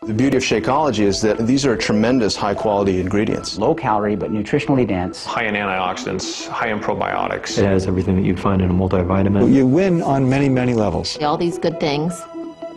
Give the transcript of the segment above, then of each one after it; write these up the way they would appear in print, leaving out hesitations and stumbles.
The beauty of Shakeology is that these are tremendous high-quality ingredients. Low calorie, but nutritionally dense. High in antioxidants, high in probiotics. It has everything that you'd find in a multivitamin. You win on many, many levels. All these good things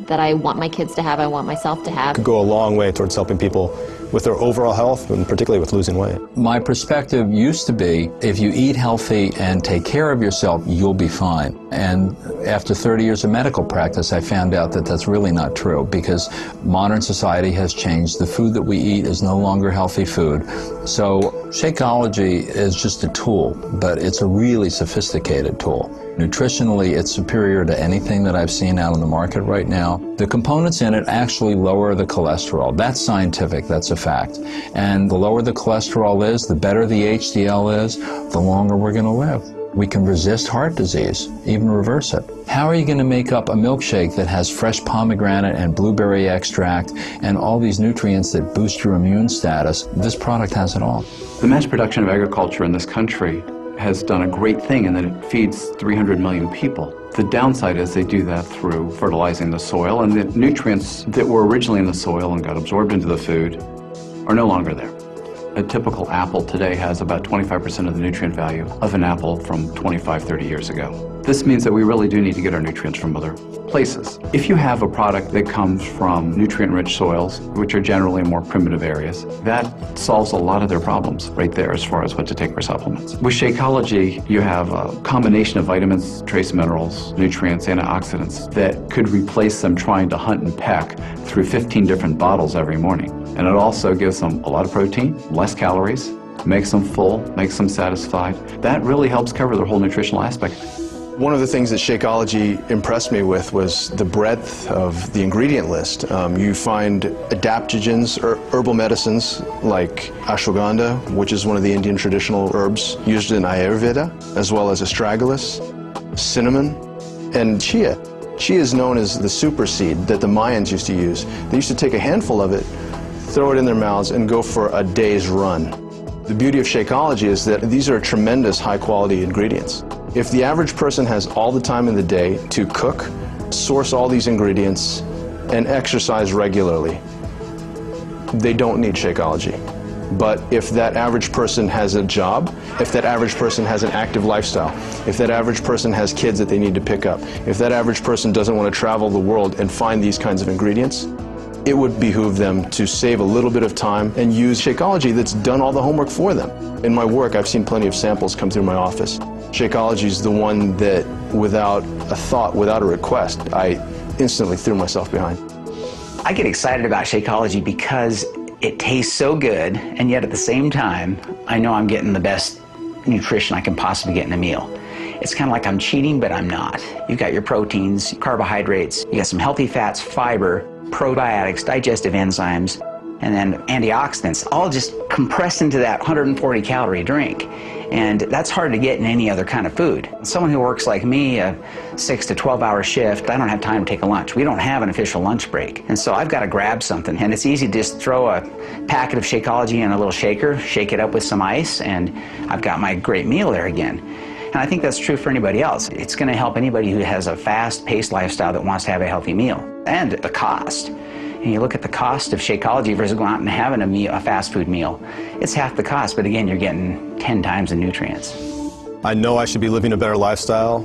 that I want my kids to have, I want myself to have. Could go a long way towards helping people with their overall health, and particularly with losing weight. My perspective used to be, if you eat healthy and take care of yourself, you'll be fine. And after 30 years of medical practice, I found out that that's really not true, because modern society has changed. The food that we eat is no longer healthy food. So Shakeology is just a tool, but it's a really sophisticated tool. Nutritionally, it's superior to anything that I've seen out on the market right now. The components in it actually lower the cholesterol. That's scientific, that's a fact. And the lower the cholesterol is, the better the HDL is, the longer we're going to live. We can resist heart disease, even reverse it. How are you going to make up a milkshake that has fresh pomegranate and blueberry extract and all these nutrients that boost your immune status? This product has it all. The mass production of agriculture in this country has done a great thing in that it feeds 300 million people. The downside is they do that through fertilizing the soil, and the nutrients that were originally in the soil and got absorbed into the food are no longer there. A typical apple today has about 25% of the nutrient value of an apple from 25, 30 years ago. This means that we really do need to get our nutrients from other places. If you have a product that comes from nutrient-rich soils, which are generally more primitive areas, that solves a lot of their problems right there as far as what to take for supplements. With Shakeology, you have a combination of vitamins, trace minerals, nutrients, antioxidants that could replace them trying to hunt and peck through 15 different bottles every morning. And it also gives them a lot of protein, less calories, makes them full, makes them satisfied. That really helps cover their whole nutritional aspect. One of the things that Shakeology impressed me with was the breadth of the ingredient list. You find adaptogens, or herbal medicines like ashwagandha, which is one of the Indian traditional herbs used in Ayurveda, as well as astragalus, cinnamon, and chia. Chia is known as the super seed that the Mayans used to use. They used to take a handful of it, throw it in their mouths, and go for a day's run. The beauty of Shakeology is that these are tremendous high-quality ingredients. If the average person has all the time in the day to cook, source all these ingredients, and exercise regularly, they don't need Shakeology. But if that average person has a job, if that average person has an active lifestyle, if that average person has kids that they need to pick up, if that average person doesn't want to travel the world and find these kinds of ingredients, it would behoove them to save a little bit of time and use Shakeology that's done all the homework for them. In my work, I've seen plenty of samples come through my office. Shakeology is the one that, without a thought, without a request, I instantly threw myself behind. I get excited about Shakeology because it tastes so good, and yet at the same time, I know I'm getting the best nutrition I can possibly get in a meal. It's kind of like I'm cheating, but I'm not. You've got your proteins, carbohydrates, you got some healthy fats, fiber, probiotics, digestive enzymes, and then antioxidants, all just compressed into that 140 calorie drink. And that's hard to get in any other kind of food. Someone who works like me, a 6 to 12 hour shift, I don't have time to take a lunch. We don't have an official lunch break. And so I've got to grab something. And it's easy to just throw a packet of Shakeology in a little shaker, shake it up with some ice, and I've got my great meal there again. And I think that's true for anybody else. It's going to help anybody who has a fast-paced lifestyle that wants to have a healthy meal. And the cost. And you look at the cost of Shakeology versus going out and having a fast food meal. It's half the cost, but again, you're getting 10 times the nutrients. I know I should be living a better lifestyle,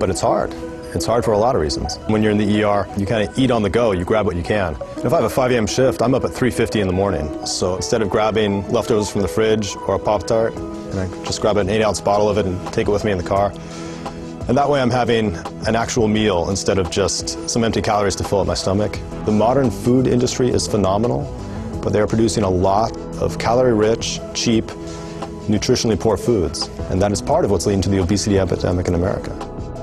but it's hard. It's hard for a lot of reasons. When you're in the ER, you kind of eat on the go, you grab what you can. If I have a 5 a.m. shift, I'm up at 3:50 in the morning. So instead of grabbing leftovers from the fridge or a Pop-Tart, and I just grab an 8-ounce bottle of it and take it with me in the car. And that way I'm having an actual meal instead of just some empty calories to fill up my stomach. The modern food industry is phenomenal, but they are producing a lot of calorie-rich, cheap, nutritionally poor foods. And that is part of what's leading to the obesity epidemic in America.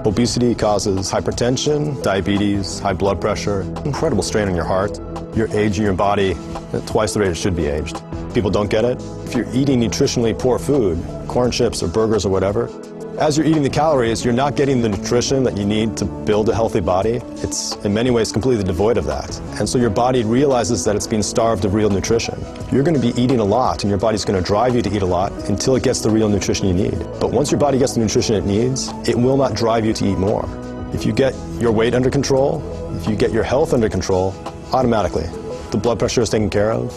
Obesity causes hypertension, diabetes, high blood pressure, incredible strain on your heart. You're aging your body at twice the rate it should be aged. People don't get it. If you're eating nutritionally poor food, corn chips or burgers or whatever, as you're eating the calories, you're not getting the nutrition that you need to build a healthy body. It's in many ways completely devoid of that. And so your body realizes that it's being starved of real nutrition. You're going to be eating a lot, and your body's going to drive you to eat a lot until it gets the real nutrition you need. But once your body gets the nutrition it needs, it will not drive you to eat more. If you get your weight under control, if you get your health under control, automatically the blood pressure is taken care of.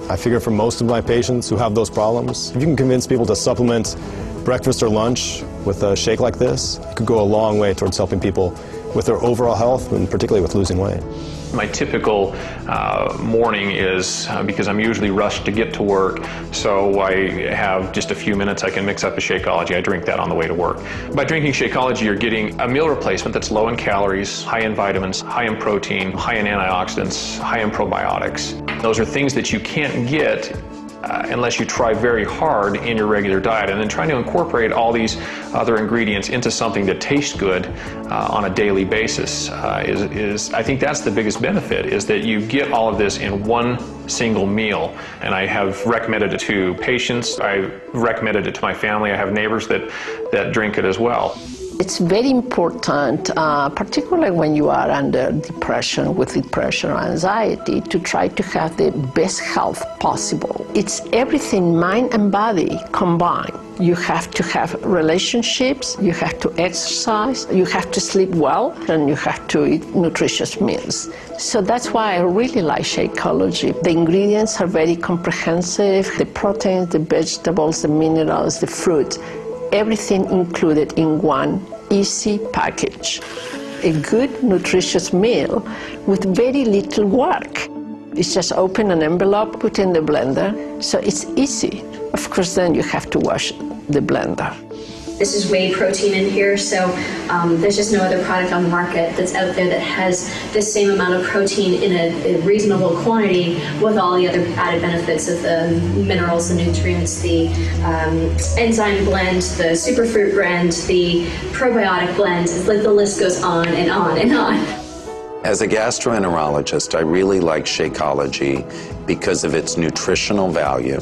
I figure for most of my patients who have those problems, if you can convince people to supplement breakfast or lunch with a shake like this, it could go a long way towards helping people with their overall health and particularly with losing weight. My typical morning is, because I'm usually rushed to get to work, so I have just a few minutes, I can mix up a Shakeology. I drink that on the way to work. By drinking Shakeology, you're getting a meal replacement that's low in calories, high in vitamins, high in protein, high in antioxidants, high in probiotics. Those are things that you can't get unless you try very hard in your regular diet, and then trying to incorporate all these other ingredients into something that tastes good on a daily basis is I think that's the biggest benefit, is that you get all of this in one single meal. And I have recommended it to patients, I recommended it to my family, I have neighbors that drink it as well. It's very important, particularly when you are under depression, with depression or anxiety, to try to have the best health possible. It's everything, mind and body combined. You have to have relationships, you have to exercise, you have to sleep well, and you have to eat nutritious meals. So that's why I really like Shakeology. The ingredients are very comprehensive, the proteins, the vegetables, the minerals, the fruit. Everything included in one easy package. A good, nutritious meal with very little work. It's just open an envelope, put in the blender, so it's easy. Of course, then you have to wash the blender. This is whey protein in here, so there's just no other product on the market that's out there that has the same amount of protein in a reasonable quantity with all the other added benefits of the minerals, the nutrients, the enzyme blend, the superfruit blend, the probiotic blend. Like the list goes on and on and on. As a gastroenterologist, I really like Shakeology because of its nutritional value,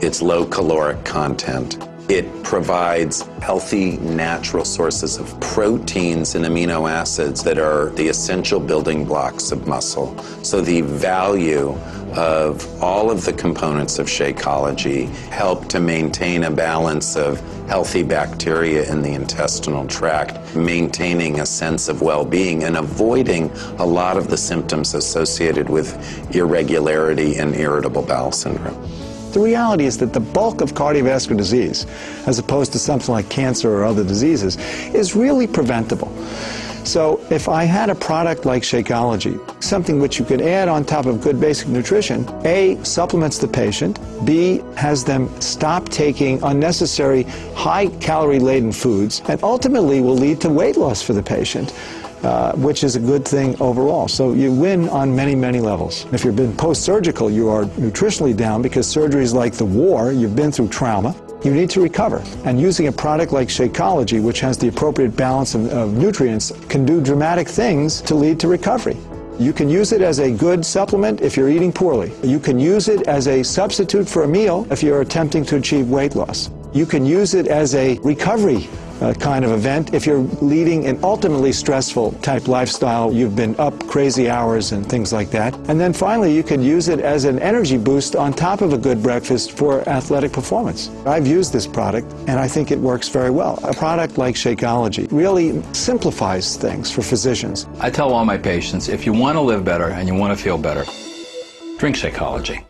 its low caloric content. It provides healthy, natural sources of proteins and amino acids that are the essential building blocks of muscle. So the value of all of the components of Shakeology help to maintain a balance of healthy bacteria in the intestinal tract, maintaining a sense of well-being and avoiding a lot of the symptoms associated with irregularity and irritable bowel syndrome. The reality is that the bulk of cardiovascular disease, as opposed to something like cancer or other diseases, is really preventable. So if I had a product like Shakeology, something which you could add on top of good basic nutrition, A, supplements the patient, B, has them stop taking unnecessary high-calorie-laden foods, and ultimately will lead to weight loss for the patient, which is a good thing overall. So you win on many, many levels. If you've been post-surgical, you are nutritionally down because surgery is like the war, you've been through trauma. You need to recover. And using a product like Shakeology, which has the appropriate balance of nutrients, can do dramatic things to lead to recovery. You can use it as a good supplement if you're eating poorly. You can use it as a substitute for a meal if you're attempting to achieve weight loss. You can use it as a recovery kind of event if you're leading an ultimately stressful type lifestyle. You've been up crazy hours and things like that. And then finally, you can use it as an energy boost on top of a good breakfast for athletic performance. I've used this product and I think it works very well. A product like Shakeology really simplifies things for physicians. I tell all my patients, if you want to live better and you want to feel better, drink Shakeology.